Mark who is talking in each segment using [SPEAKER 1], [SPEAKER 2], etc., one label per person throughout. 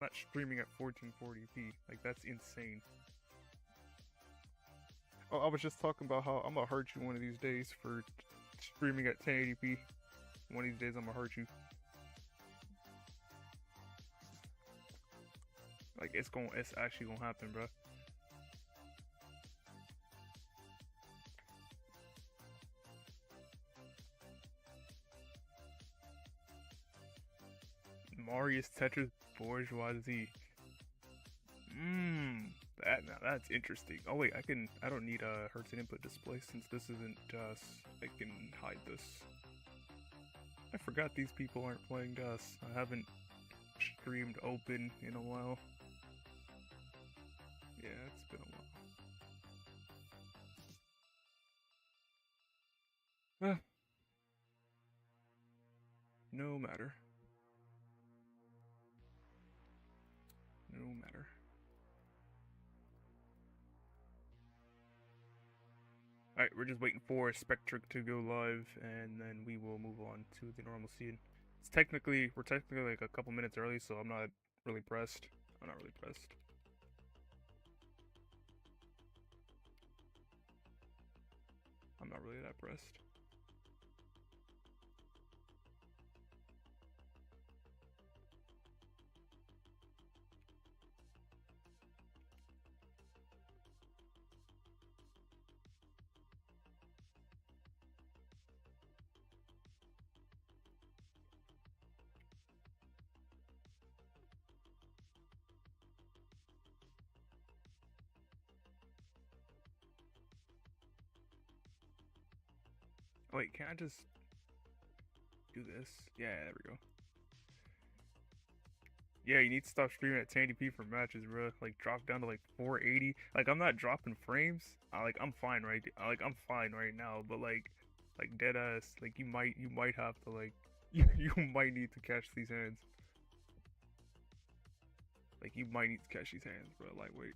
[SPEAKER 1] not streaming at 1440p. Like, that's insane. Oh, I was just talking about how I'm gonna hurt you one of these days for streaming at 1080p. One of these days I'm gonna hurt you. Like, it's actually gonna happen, bro. Marius Tetris Bourgeoisie. Now that's interesting. Oh wait, I don't need a hertz and input display since this isn't DOS. I can hide this. I forgot these people aren't playing DOS. I haven't streamed open in a while. Yeah, it's been a while. No matter. No matter. Alright, we're just waiting for Spectric to go live, and then we will move on to the normal scene. We're technically like a couple minutes early, so I'm not really pressed. I'm not really pressed. I'm not really that pressed. Wait, can I just do this? Yeah, there we go. Yeah, you need to stop streaming at 1080p for matches, bro. Like, drop down to like 480. Like, I'm not dropping frames. I'm fine I'm fine right now. But like dead ass. Like, you might have to like, you might need to catch these hands. Like, you might need to catch these hands, bro. Like, wait.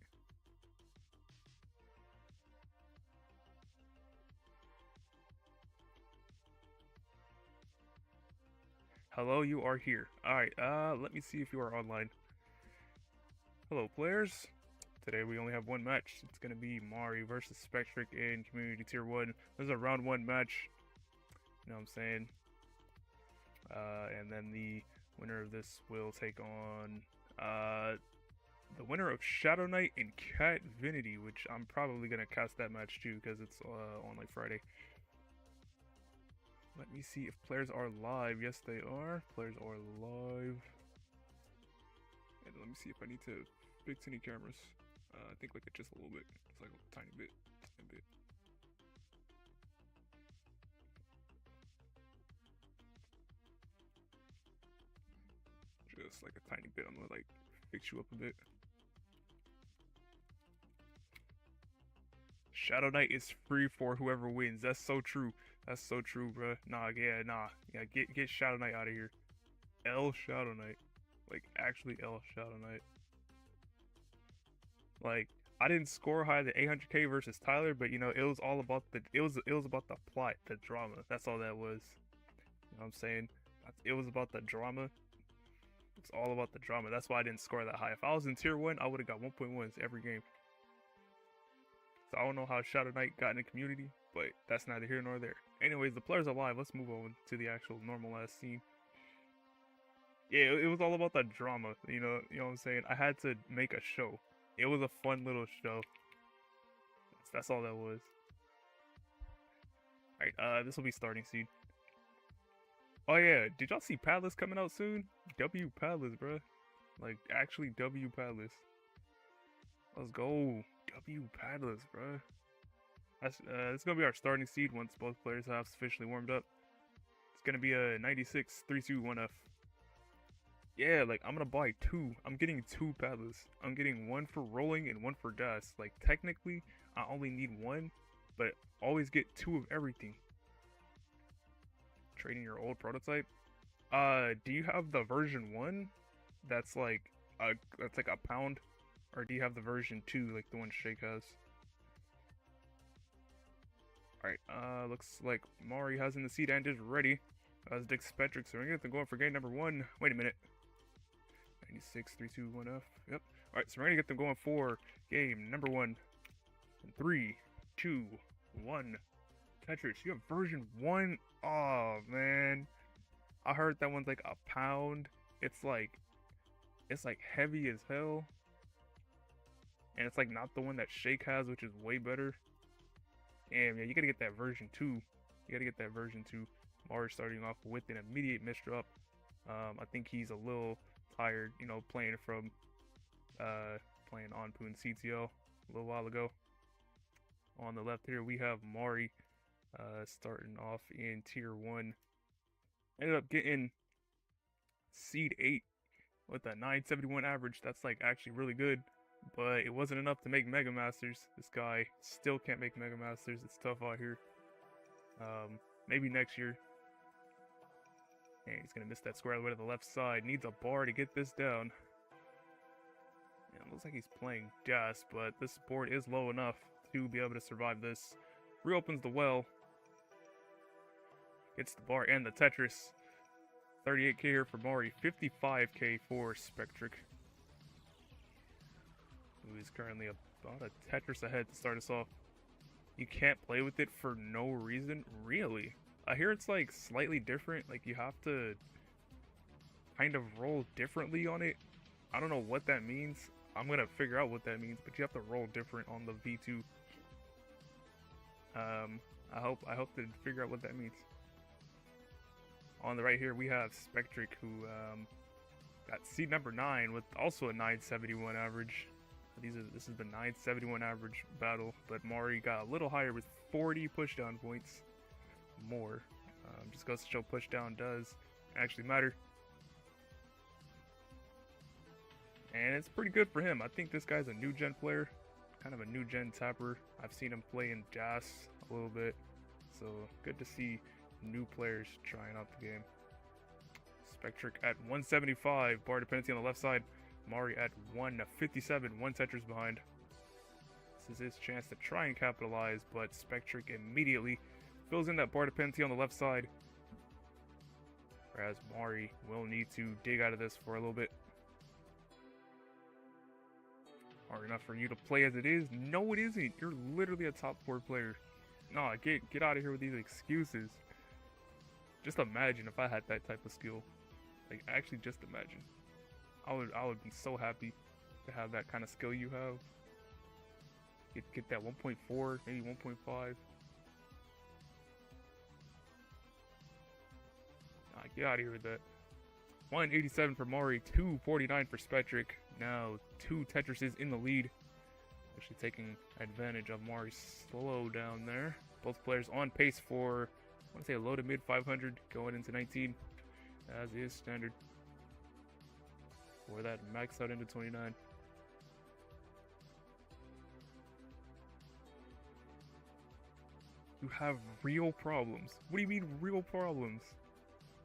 [SPEAKER 1] Hello, you are here. Alright, let me see if you are online. Hello, players. Today we only have one match. It's gonna be Mari versus Spectric in Community Tier 1. This is a round 1 match. You know what I'm saying? And then the winner of this will take on, the winner of Shadow Knight and Cat Vinity, which I'm probably gonna cast that match too, because it's, on like Friday. Let me see if players are live. Yes, they are. Players are live. And let me see if I need to fix any cameras. I think like just a little bit. It's like a tiny bit. Just like a tiny bit. I'm gonna like fix you up a bit. Shadow Knight is free for whoever wins. That's so true. That's so true, bro. Nah. Yeah, get Shadow Knight out of here. L Shadow Knight. Like, actually L Shadow Knight. Like, I didn't score high the 800k versus Tyler, but you know, it was all about it was about the plot, the drama. That's all that was. You know what I'm saying? It was about the drama. It's all about the drama. That's why I didn't score that high. If I was in tier 1, I would have got 1.1s every game. So I don't know how Shadow Knight got in the community, but that's neither here nor there. Anyways, the players are live. Let's move on to the actual normal ass scene. Yeah, it was all about the drama. You know what I'm saying? I had to make a show. It was a fun little show. That's all that was. Alright, this will be starting scene. Oh yeah, did y'all see Padless coming out soon? W Padless, bro. Like, actually W Padless. Let's go. W Padless, bro. It's gonna be our starting seed once both players have sufficiently warmed up. It's gonna be a 96 3-2-1F. Yeah, like, I'm gonna buy 2. I'm getting 2 Padless. I'm getting 1 for rolling and 1 for dust. Like, technically, I only need 1, but always get 2 of everything. Trading your old prototype. Do you have the version 1? That's like a pound, or do you have the version 2 like the one Shake has? Alright, looks like Mari has in the seat and is ready. As Dick Spectric, so we're gonna have to go for game number 1. Wait a minute. 96, 3, 2, 1 F. Yep. Alright, so we're gonna get them going for game number 1. In 3, 2, 1. Tetris, you have version 1? Oh man. I heard that one's like a pound. It's like heavy as hell. And it's like not the one that Shake has, which is way better. Damn, yeah, you gotta get that version 2. You gotta get that version 2. Mari starting off with an immediate misdrop. I think he's a little tired, you know, playing from playing Onpu and CTL a little while ago. On the left here, we have Mari starting off in Tier 1. Ended up getting Seed 8 with a 971 average. That's like actually really good, but it wasn't enough to make Mega Masters. This guy still can't make Mega Masters. It's tough out here. Maybe next year. And he's gonna miss that square all the way to the left side. Needs a bar to get this down. And it looks like he's playing Jas, but this board is low enough to be able to survive this. Reopens the well. Gets the bar and the Tetris. 38k here for Mari, 55k for Spectric, who is currently about a Tetris ahead to start us off. You can't play with it for no reason? Really? I hear it's like slightly different, like you have to kind of roll differently on it. I don't know what that means. I'm gonna figure out what that means, but you have to roll different on the V2. I hope to figure out what that means. On the right here, we have Spectric, who got seed number 9 with also a 971 average. This is the 971 average battle, but Mari got a little higher with 40 pushdown points more. Just goes to show pushdown does actually matter. And it's pretty good for him. I think this guy's a new gen player, kind of a new gen tapper. I've seen him play in Jas a little bit, so good to see new players trying out the game. Spectric at 175, bar dependency on the left side. Mari at 157, 1 Tetris behind. This is his chance to try and capitalize, but Spectric immediately fills in that bar dependency on the left side. Whereas Mari will need to dig out of this for a little bit. Hard enough for you to play as it is? No, it isn't. You're literally a top 4 player. Nah, get out of here with these excuses. Just imagine if I had that type of skill. Like, actually just imagine. I would be so happy to have that kind of skill you have. Get that 1.4, maybe 1.5. Nah, get out of here with that. 187 for Mari, 249 for Spectric. Now 2 Tetrises in the lead. Actually taking advantage of Mari's slow down there. Both players on pace for, I want to say, a low to mid 500 going into 19, as is standard for that max out into 29. You have real problems. What do you mean real problems?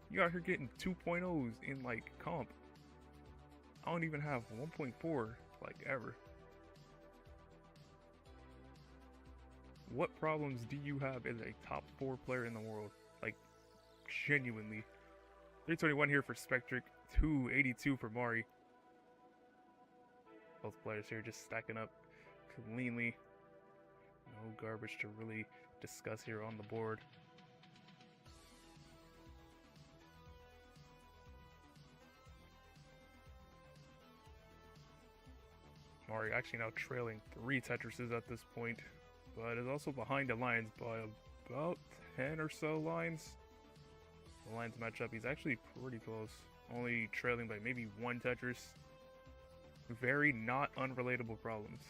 [SPEAKER 1] You out here getting 2.0s in like comp. I don't even have 1.4 like ever. What problems do you have as a top 4 player in the world? Like, genuinely. 321 here for Spectric, 282 for Mari. Both players here just stacking up cleanly. No garbage to really discuss here on the board. Mari actually now trailing 3 Tetrises at this point, but is also behind the lines by about 10 or so lines. The lines match up. He's actually pretty close, only trailing by maybe 1 Tetris. Very not unrelatable problems.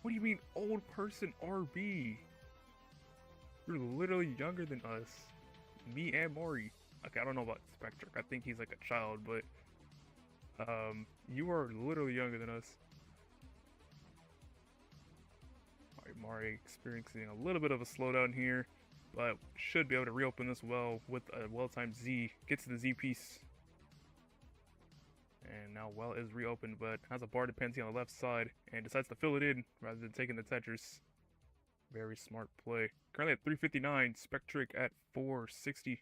[SPEAKER 1] What do you mean old person RB? You're literally younger than us. Me and Mari. Okay, I don't know about Spectric. I think he's like a child, but you are literally younger than us. Alright, Mari experiencing a little bit of a slowdown here, but should be able to reopen this well with a well-timed Z. Gets to the Z piece. And now well is reopened, but has a bar dependency on the left side and decides to fill it in rather than taking the Tetris. Very smart play. Currently at 359, Spectric at 460.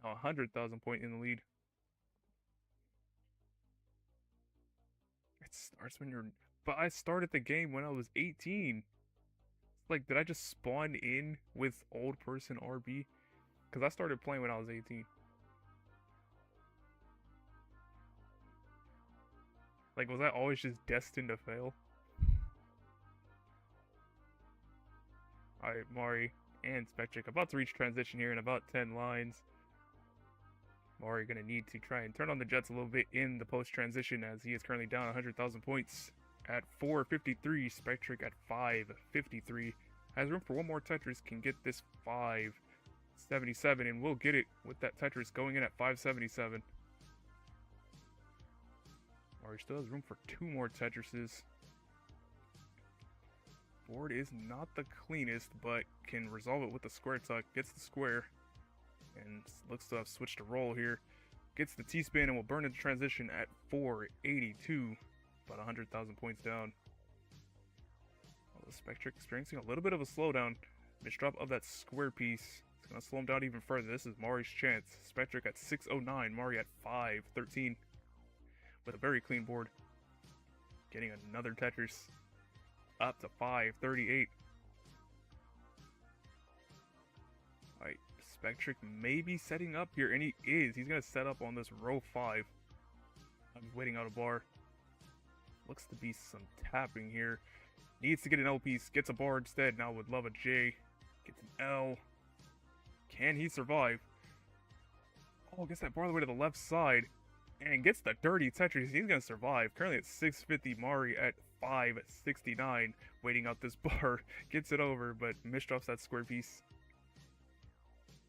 [SPEAKER 1] Now 100,000 point in the lead. It starts when you're... But I started the game when I was 18. Like, did I just spawn in with old person RB? Because I started playing when I was 18. Like, was I always just destined to fail? Alright, Mari and Spectric about to reach transition here in about 10 lines. Mari gonna need to try and turn on the jets a little bit in the post-transition, as he is currently down 100,000 points at 453. Spectric at 553. Has room for one more Tetris, can get this 577, and we'll get it with that Tetris going in at 577. Mari still has room for two more Tetrises. Board is not the cleanest, but can resolve it with the square tuck. Gets the square, and looks to have switched to roll here. Gets the T-spin and will burn into transition at 482. About 100,000 points down. The Spectric experiencing a little bit of a slowdown. Misdrop of that square piece. It's going to slow him down even further. This is Mari's chance. Spectric at 609. Mari at 513. With a very clean board. Getting another Tetris. Up to 538. Alright, Spectric may be setting up here, and he is. He's going to set up on this row 5. I'm waiting out a bar. Looks to be some tapping here. Needs to get an L piece. Gets a bar instead. Now would love a J. Gets an L. Can he survive? Oh, gets that bar all the way to the left side. And gets the dirty Tetris. He's going to survive. Currently at 650. Mari at 569. Waiting out this bar. Gets it over, but misdrops that square piece.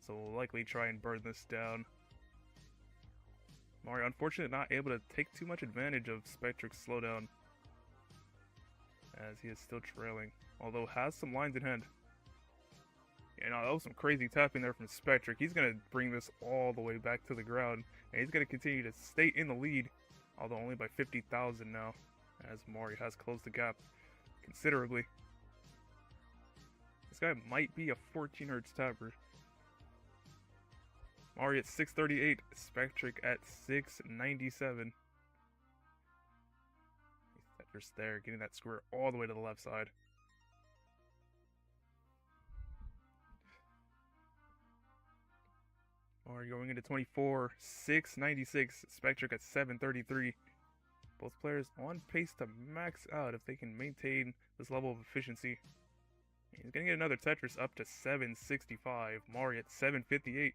[SPEAKER 1] So we'll likely try and burn this down. Mari, unfortunately, not able to take too much advantage of Spectric's slowdown, as he is still trailing, although has some lines in hand. And that was some crazy tapping there from Spectric. He's going to bring this all the way back to the ground, and he's going to continue to stay in the lead, although only by 50,000 now, as Mari has closed the gap considerably. This guy might be a 14 Hz tapper. Mari at 638, Spectric at 697. Tetris there, getting that square all the way to the left side. Mari going into 24, 696, Spectric at 733. Both players on pace to max out if they can maintain this level of efficiency. He's going to get another Tetris up to 765. Mari at 758.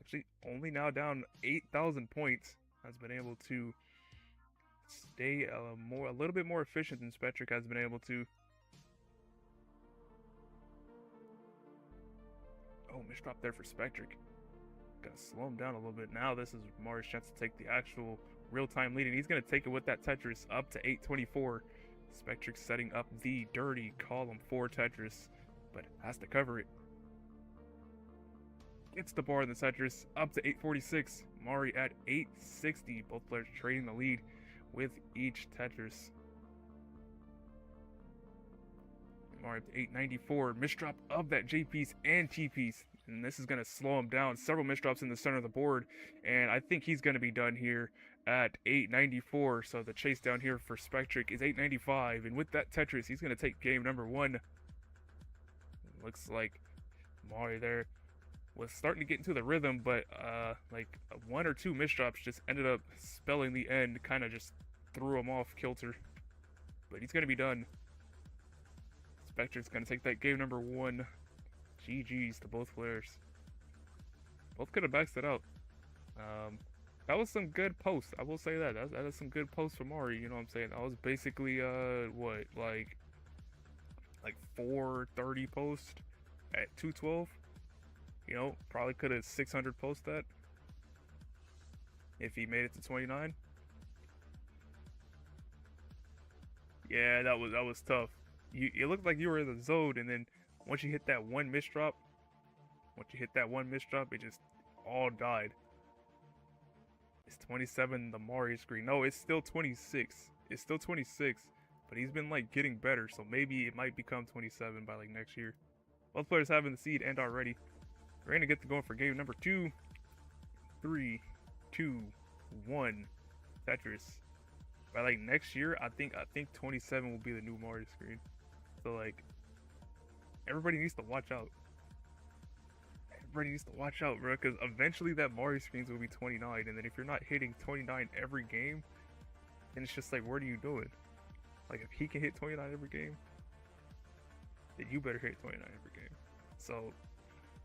[SPEAKER 1] Actually, only now down 8,000 points. Has been able to stay a little bit more efficient than Spectric has been able to. Oh, misdrop there for Spectric. Gotta slow him down a little bit. Now this is Mari's chance to take the actual real-time lead, and he's gonna take it with that Tetris up to 824. Spectric setting up the dirty column 4 Tetris, but has to cover it. Gets the bar in the Tetris up to 846. Mari at 860. Both players trading the lead with each Tetris. Mari up to 894. Misdrop of that J piece and T piece. And this is going to slow him down. Several misdrops in the center of the board. And I think he's going to be done here at 894. So the chase down here for Spectric is 895. And with that Tetris, he's going to take game number 1. Looks like Mari there was starting to get into the rhythm, but like 1 or 2 misdrops just ended up spelling the end, kind of just threw him off kilter. But he's going to be done. Spectric's going to take that game number 1. GG's to both players. Both could have maxed it out. That was some good posts. I will say that. That was some good posts from Mari, you know what I'm saying? I was basically, what, like 430 post at 212? You know, probably could have 600 post that if he made it to 29. Yeah, that was tough. It looked like you were in the zone, and then once you hit that one misdrop, it just all died. It's 27, the Mari screen. No, it's still 26. It's still 26, but he's been like getting better, so maybe it might become 27 by like next year. Both players having the seed and are ready. We're gonna get to going for game number 2. 3, 2, 1. Tetris. By like next year, I think 27 will be the new Mario screen. So like everybody needs to watch out. Everybody needs to watch out, bro, because eventually that Mario screens will be 29, and then if you're not hitting 29 every game, then it's just like, what are you doing? Like if he can hit 29 every game, then you better hit 29 every game. So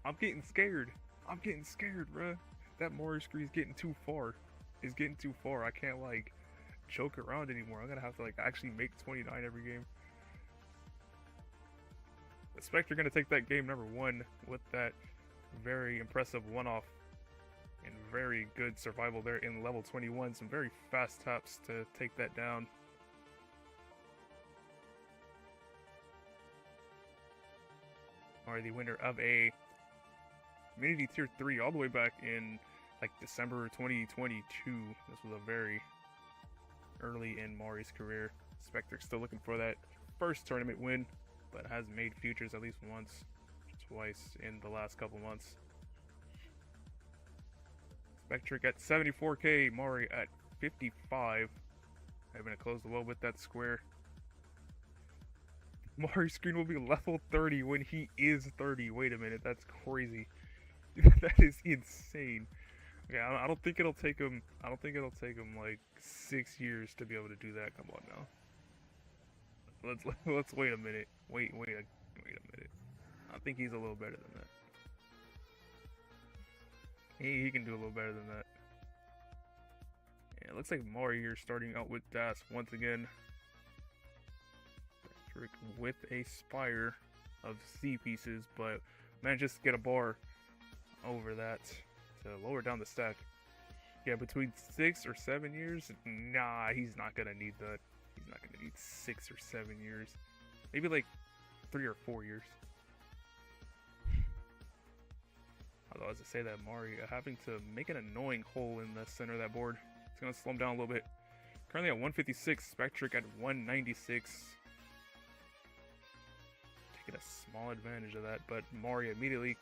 [SPEAKER 1] I'm getting scared. I'm getting scared, bro. That Mario screen's getting too far. It's getting too far. I can't like joke around anymore. I'm gonna have to like actually make 29 every game. The Spectre gonna take that game number 1 with that very impressive one-off and very good survival there in level 21. Some very fast taps to take that down. Are the winner of a Community Tier 3 all the way back in like December 2022. This was a very early in Mari's career. Spectric still looking for that first tournament win, but has made futures at least once, twice in the last couple months. Spectric at 74k, Mari at 55. I'm gonna close the well with that square. Mari's screen will be level 30 when he is 30. Wait a minute, that's crazy. That is insane. Okay, I don't think it'll take him. I don't think it'll take him like 6 years to be able to do that. Come on now. Let's wait a minute. Wait a minute. I think he's a little better than that. He can do a little better than that. Yeah, it looks like Mari here starting out with Das once again. Spectric with a spire of C pieces, but manages to get a bar over that to lower down the stack. Yeah, between 6 or 7 years? Nah, he's not gonna need that. He's not gonna need 6 or 7 years. Maybe like 3 or 4 years. Although, as I say that, Mari having to make an annoying hole in the center of that board. It's gonna slow him down a little bit. Currently at 156, Spectric at 196. Taking a small advantage of that, but Mari immediately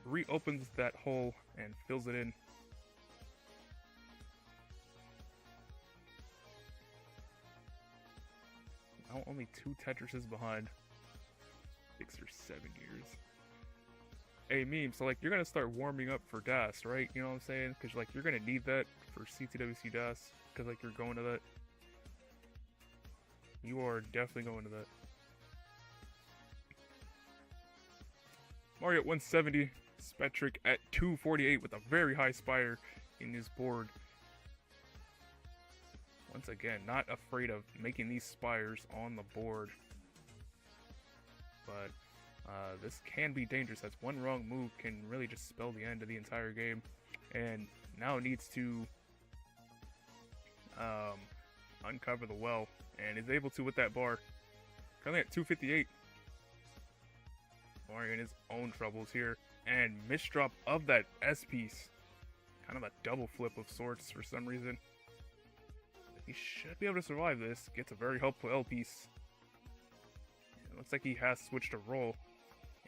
[SPEAKER 1] reopens that hole and fills it in. Now only 2 Tetrises behind. 6 or 7 years. Hey, Meme, so like you're gonna start warming up for Das, right? You know what I'm saying? Because like you're gonna need that for CTWC Das. Because like you're going to that. You are definitely going to that. Mario at 170. Spectric at 248 with a very high spire in his board. Once again, not afraid of making these spires on the board. But this can be dangerous, as one wrong move can really just spell the end of the entire game. And now needs to uncover the well, and is able to with that bar. Currently at 258. Mario in his own troubles here. And misdrop of that S piece. Kind of a double flip of sorts for some reason. He should be able to survive this. Gets a very helpful L piece. It looks like he has switched to roll.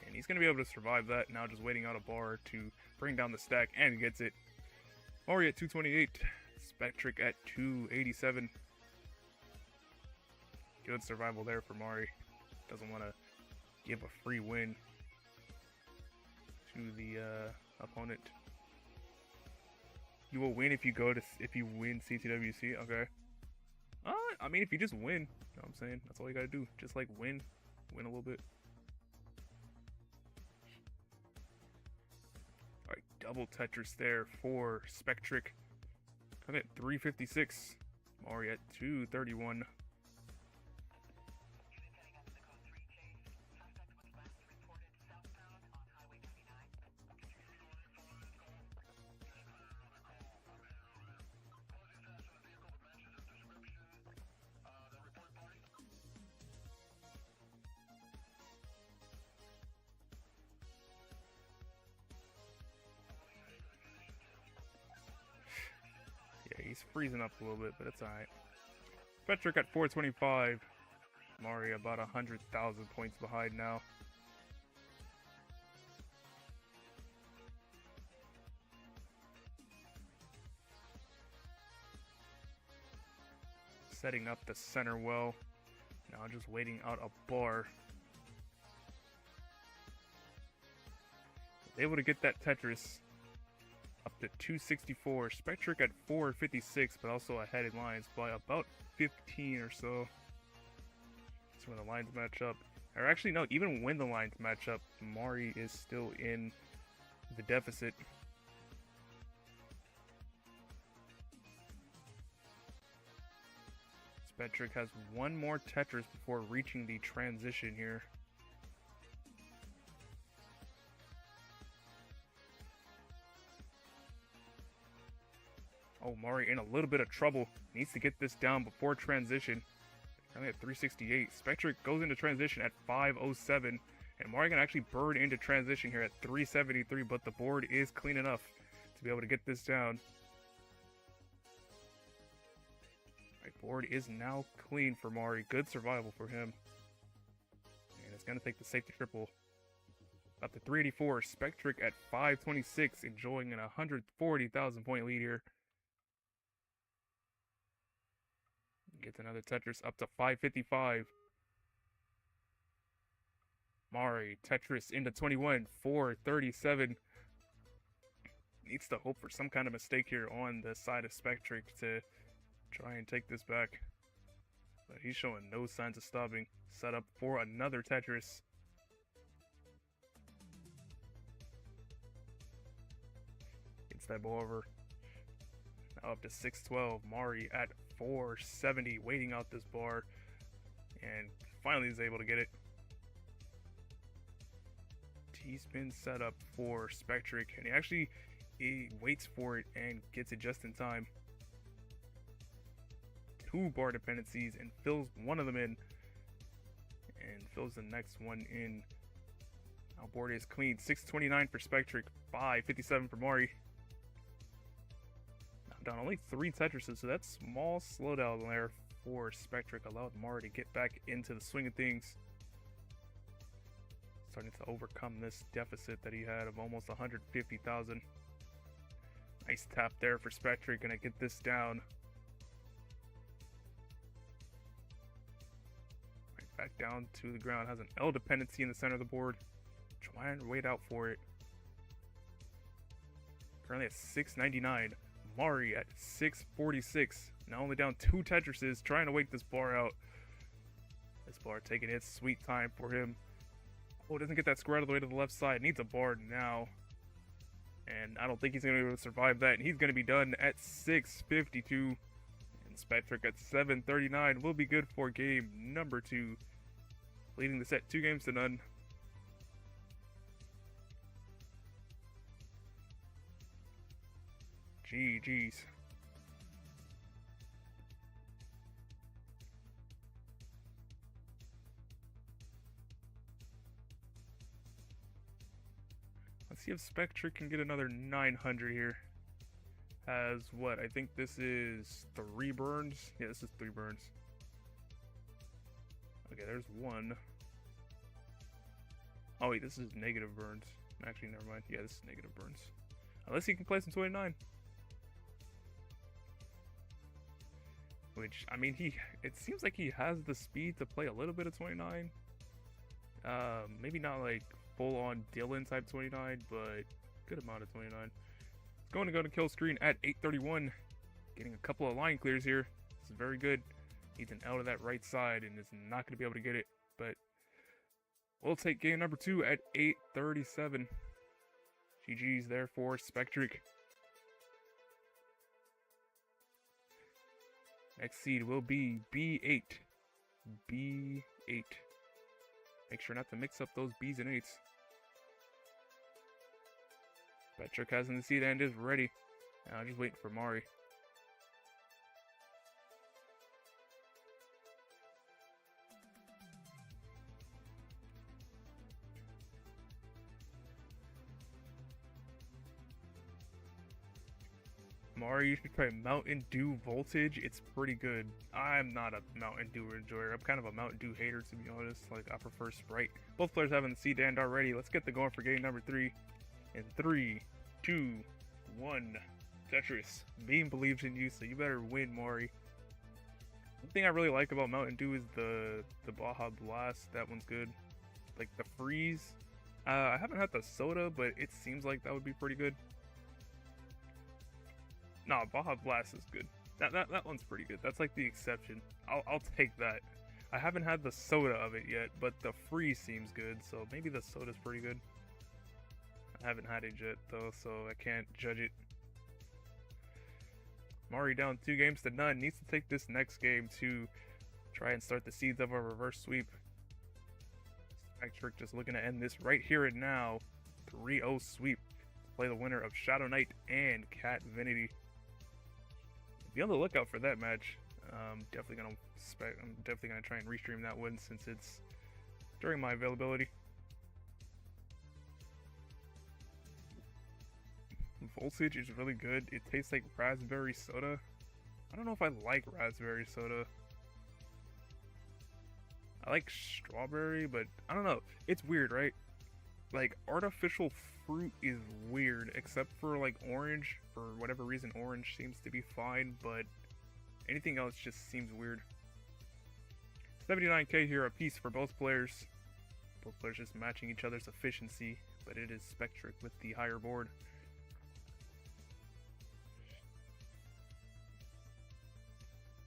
[SPEAKER 1] And he's going to be able to survive that. Now just waiting out a bar to bring down the stack. And gets it. Mari at 228. Spectric at 287. Good survival there for Mari. Doesn't want to give a free win to the opponent. You will win if you win CTWC. Okay. I mean, if you just win, you know what I'm saying? That's all you gotta do. Just like win a little bit. Alright, double Tetris there for Spectric. Coming at 356. Mari at 231. He's freezing up a little bit, but it's alright. Spectric at 425. Mari about 100,000 points behind now. setting up the center well. Now just waiting out a bar. Able to get that Tetris up to 264. Spectric at 456, but also ahead in lines by about 15 or so. That's when the lines match up. Or actually, no, even when the lines match up, Mari is still in the deficit. Spectric has one more Tetris before reaching the transition here. Oh, Mari in a little bit of trouble. Needs to get this down before transition. Currently at 368. Spectric goes into transition at 507. And Mari can actually burn into transition here at 373, but the board is clean enough to be able to get this down. Alright, board is now clean for Mari. Good survival for him. And it's going to take the safety triple. Up to 384. Spectric at 526, enjoying an 140,000 point lead here. Gets another Tetris up to 555. Mari, Tetris into 21, 437. Needs to hope for some kind of mistake here on the side of Spectric to try and take this back. But he's showing no signs of stopping. Set up for another Tetris. Gets that ball over. Now up to 612. Mari at 470, waiting out this bar, and finally is able to get it. T-spin set up for Spectric, and he waits for it and gets it just in time. Two bar dependencies and fills one of them in, and fills the next one in. Now board is clean. 629 for Spectric, 557 for Mari. Down only 3 Tetrises, so that small slowdown there for Spectric allowed Mari to get back into the swing of things. Starting to overcome this deficit that he had of almost 150,000. Nice tap there for Spectric, gonna get this down. Right back down to the ground, has an L dependency in the center of the board. Trying to wait out for it. Currently at 699. Mari at 646. Now only down 2 Tetrises, trying to wait this bar out. This bar taking its sweet time for him. Oh, doesn't get that square out of the way to the left side. Needs a bar now. And I don't think he's going to be able to survive that. And he's going to be done at 652. And Spectric at 739 will be good for game number 2. Leading the set 2-0. GG's. Let's see if Spectric can get another 900 here. Has what? I think this is 3 burns. Yeah, this is 3 burns. Okay, there's 1. Oh wait, this is negative burns. Actually, never mind. Yeah, this is negative burns. Unless he can play some 29. Which, I mean, it seems like he has the speed to play a little bit of 29. Maybe not like full-on Dylan type 29, but good amount of 29. It's going to go to kill screen at 831. Getting a couple of line clears here. This is very good. Needs an L to that right side and is not going to be able to get it. But we'll take game number 2 at 837. GG's there for Spectric. Next seed will be B8. B8. Make sure not to mix up those B's and 8s. Spectric has in the seed and is ready. Now just waiting for Mari. Mari, you should try Mountain Dew Voltage. It's pretty good. I'm not a Mountain Dew enjoyer. I'm kind of a Mountain Dew hater, to be honest. Like, I prefer Sprite. Both players having the seed and already. Let's get the going for game number 3. In 3, 2, 1. Tetris. Beam believes in you, so you better win, Mari. One thing I really like about Mountain Dew is the Baja Blast. That one's good. Like the Freeze. I haven't had the soda, but it seems like that would be pretty good. Nah, Baja Blast is good. That one's pretty good. That's like the exception. I'll take that. I haven't had the soda of it yet, but the Freeze seems good, so maybe the soda's pretty good. I haven't had it yet though, so I can't judge it. Mari down 2-0. Needs to take this next game to try and start the seeds of a reverse sweep. Spectric just looking to end this right here and now. 3-0 sweep. Play the winner of Shadow Knight and Cat Vinity. Be on the lookout for that match. I'm definitely gonna try and restream that one since it's during my availability. Voltage is really good. It tastes like raspberry soda. I don't know if I like raspberry soda. I like strawberry, but I don't know. It's weird, right? Like, artificial fruit is weird, except for like orange. For whatever reason, orange seems to be fine, but anything else just seems weird. 79k here apiece for both players. Both players just matching each other's efficiency, but it is Spectric with the higher board.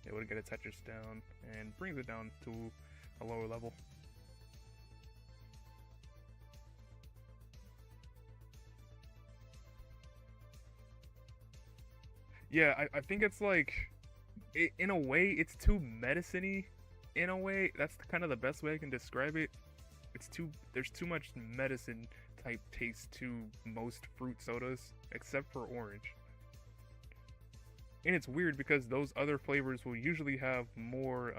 [SPEAKER 1] Able to get a Tetris down and brings it down to a lower level. Yeah, I think it's like, in a way, it's too medicine-y. In a way, that's kind of the best way I can describe it. There's too much medicine type taste to most fruit sodas, except for orange. And it's weird because those other flavors will usually have more,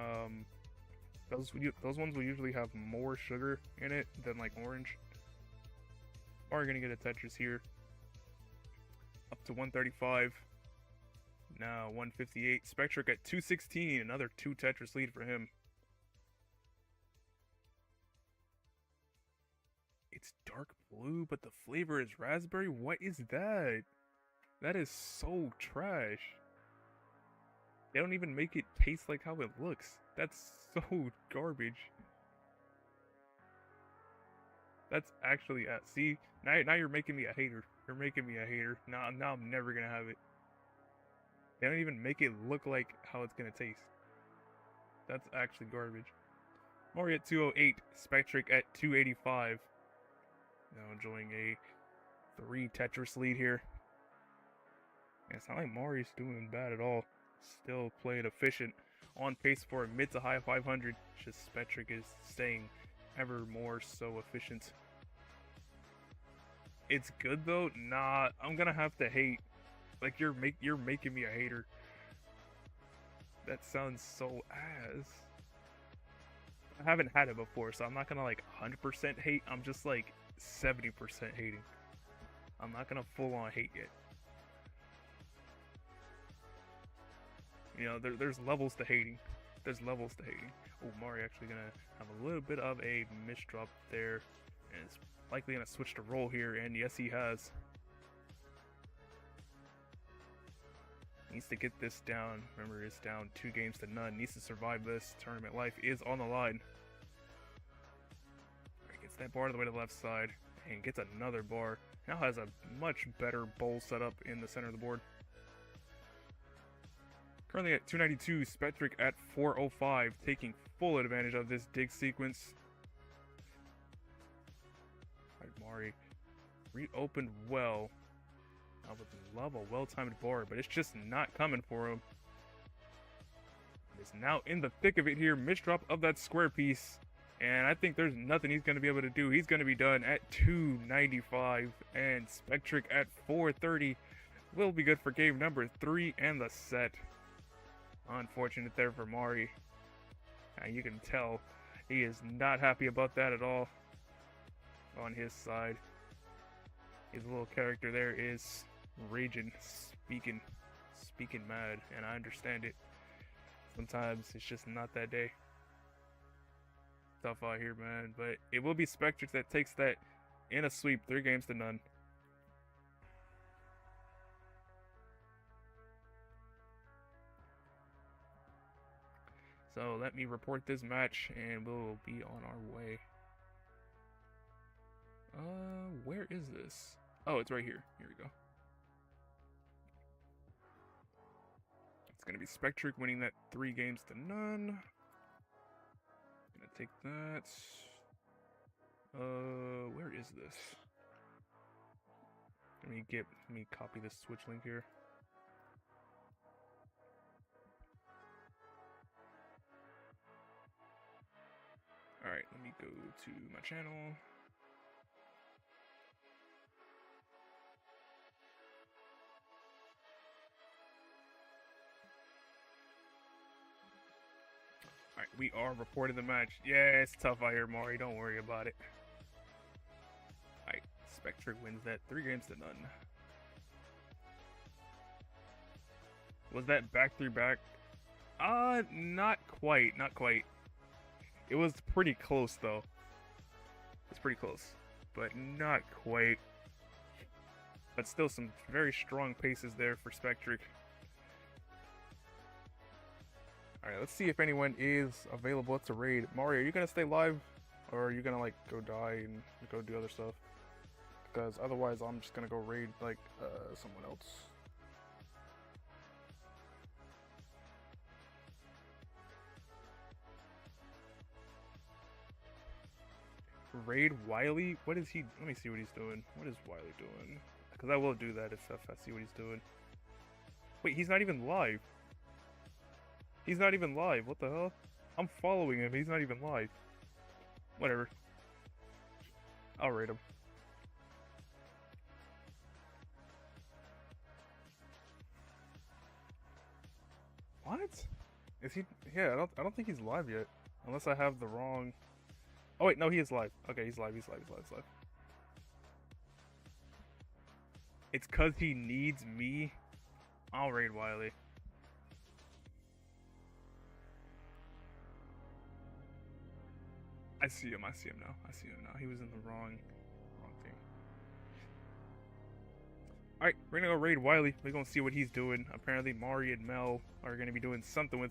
[SPEAKER 1] those ones will usually have more sugar in it than like orange. Are gonna get a Tetris here. Up to 135. Now 158. Spectric at 216. Another 2 Tetris lead for him. It's dark blue, but the flavor is raspberry. What is that? That is so trash. They don't even make it taste like how it looks. That's so garbage. That's actually see, now you're making me a hater. You're making me a hater. Now I'm never gonna have it. They don't even make it look like how it's gonna taste. That's actually garbage. Mori at 208, Spectric at 285. Now enjoying a 3 Tetris lead here. And it's not like Mori's doing bad at all. Still playing efficient, on pace for a mid to high 500. Just Spectric is staying ever more so efficient. It's good though. Nah, I'm gonna have to hate. Like you're making me a hater. That sounds so ass. I haven't had it before, so I'm not gonna like 100% hate. I'm just like 70% hating. I'm not gonna full on hate yet. You know, there's levels to hating. There's levels to hating. Oh, Mari actually gonna have a little bit of a misdrop there, and is likely gonna switch to roll here. And yes, he has. Needs to get this down. Remember, it's down 2-0. Needs to survive this. Tournament life is on the line. Right, gets that bar to the way to the left side and gets another bar. Now has a much better bowl setup in the center of the board. Currently at 292, Spectric at 405, taking full advantage of this dig sequence. Alright, Mari reopened well. Now with love a well-timed bar, but it's just not coming for him. It's now in the thick of it here. Misdrop of that square piece. And I think there's nothing he's going to be able to do. He's going to be done at 295. And Spectric at 430 will be good for game number 3 and the set. Unfortunate there for Mari. You can tell he is not happy about that at all on his side. His little character there is raging, speaking mad, and I understand it. Sometimes it's just not that day. Tough out here, man, but it will be Spectric that takes that in a sweep, 3-0. So let me report this match and we'll be on our way. Where is this? Oh, it's right here. Here we go. It's gonna be Spectric winning that 3 games to none. Gonna take that. Where is this? Let me copy this Switch link here. Alright, let me go to my channel. Alright, we are reporting the match. Yeah, it's tough out here, Maury. Don't worry about it. Alright, Spectric wins that 3 games to none. Was that back-3-back? Not quite. Not quite. It was pretty close, though. It's pretty close. But not quite. But still some very strong paces there for Spectric. Alright, let's see if anyone is available to raid. Mario, are you gonna stay live? Or are you gonna, like, go die and go do other stuff? Because otherwise I'm just gonna go raid, like, someone else. Raid Wiley? What is he? Let me see what he's doing. What is Wiley doing? Because I will do that if I see what he's doing. Wait, he's not even live. He's not even live. What the hell? I'm following him. He's not even live. Whatever. I'll raid him. What? Is he? Yeah, I don't think he's live yet. Unless I have the wrong... Oh wait, no, he is live. Okay, he's live. He's live. It's cause he needs me. I'll raid Wiley. I see him now. He was in the wrong thing. Alright, we're gonna go raid Wiley. We're gonna see what he's doing. Apparently Mari and Mel are gonna be doing something with